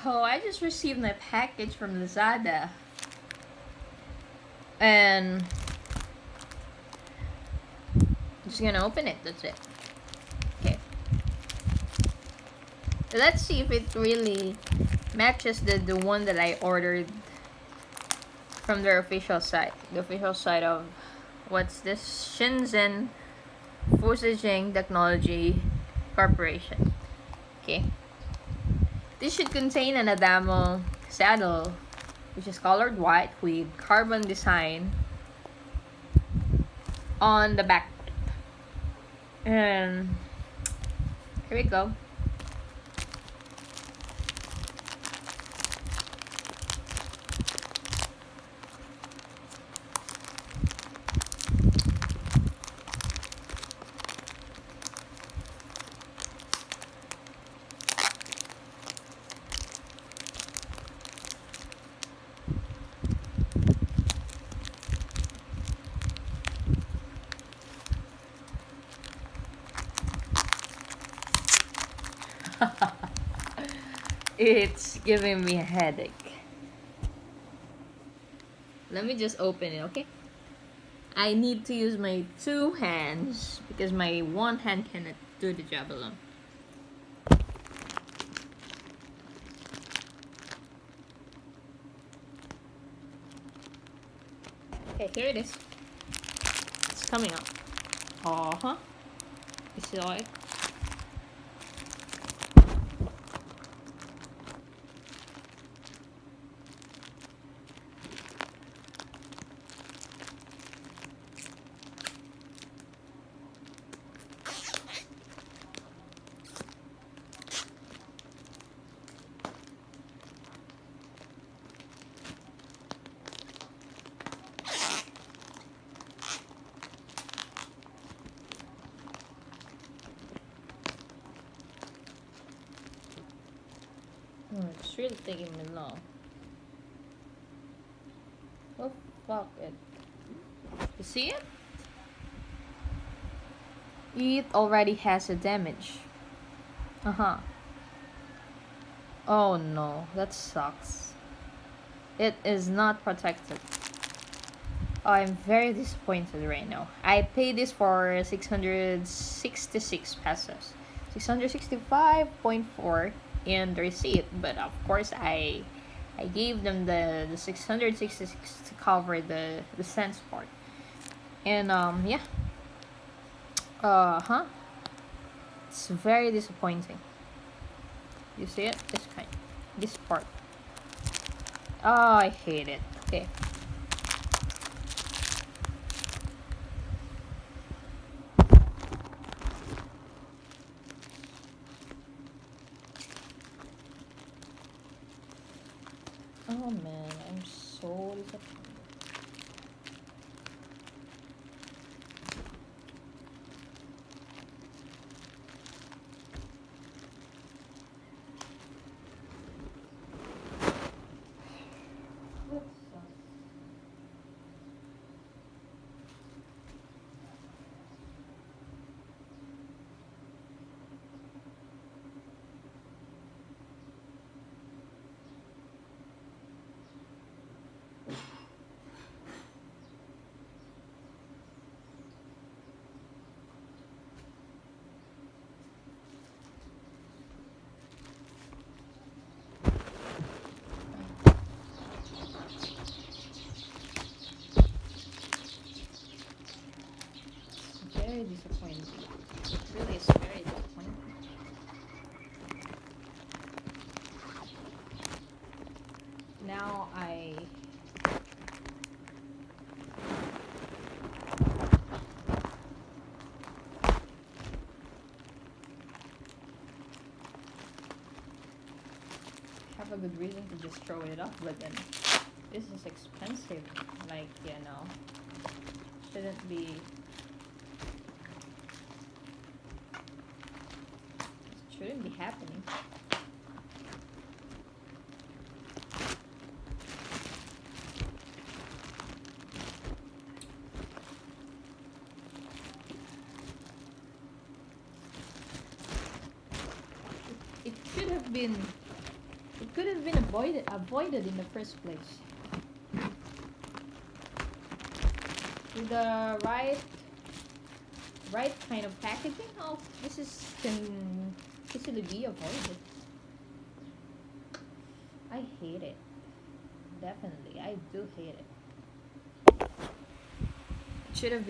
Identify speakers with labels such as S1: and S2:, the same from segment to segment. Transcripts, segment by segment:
S1: Oh, I just received my package from Lazada. And I'm just gonna open it, that's it. Okay. Let's see if it really matches the one that I ordered from their official site. The official site of, what's this? Shenzhen Fusijing Technology Corporation. Okay. This should contain an Adamo saddle, which is colored white with carbon design on the back. And here we go. It's giving me a headache. Let me just open it, okay? I need to use my two hands because my one hand cannot do the job alone. Okay, here it is. It's coming up. Uh-huh. You saw it? It's really taking me long. Oh, fuck it. You see it? It already has a damage. Uh-huh. Oh no, that sucks. It is not protected. Oh, I'm very disappointed right now. I paid this for 666 pesos. 665.4 in the receipt, but of course I gave them the 666 to cover the cents part. And yeah. Uh-huh. It's very disappointing. You see it? This part. Oh, I hate it. Okay. Oh man, I'm so disappointed. Very disappointing. It really is very disappointing. Now I have a good reason to just throw it up, but then this is expensive. Like, you know, shouldn't be. It shouldn't be happening. It should have been It could have been avoided in the first place. With the right kind of packaging, oh, can easily be avoided. I hate it. Definitely, I do hate it. It should have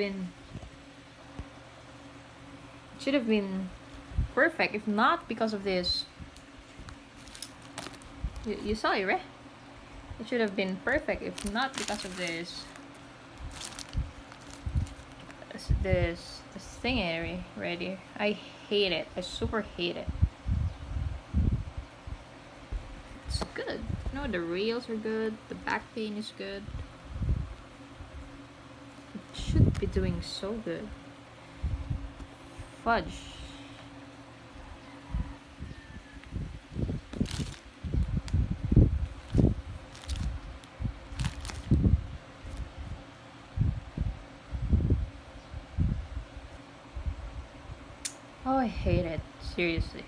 S1: been perfect, if not because of this. You saw it, right? It should have been perfect if not because of this thing area right here. I hate it. I super hate it. It's good. No, the rails are good. The back paint is good. It should be doing so good. Fudge. Oh, I hate it. Seriously.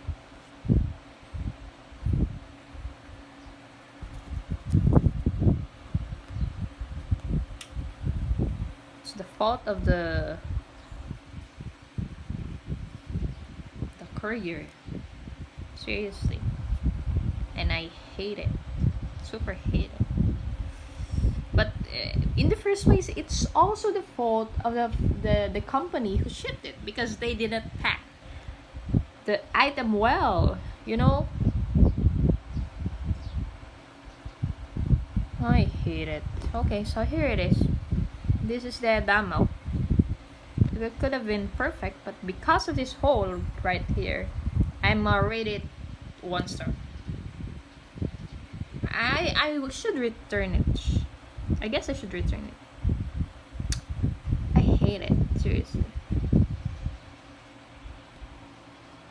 S1: It's the fault of the courier. Seriously. And I hate it. Super hate it. But in the first place, it's also the fault of the company who shipped it, because they didn't pack the item well, you know. I hate it. Okay, so here it is. This is the Adamo. It could have been perfect, but because of this hole right here, I'm rated 1 star. I should return it. I guess I should return it. I hate it, seriously.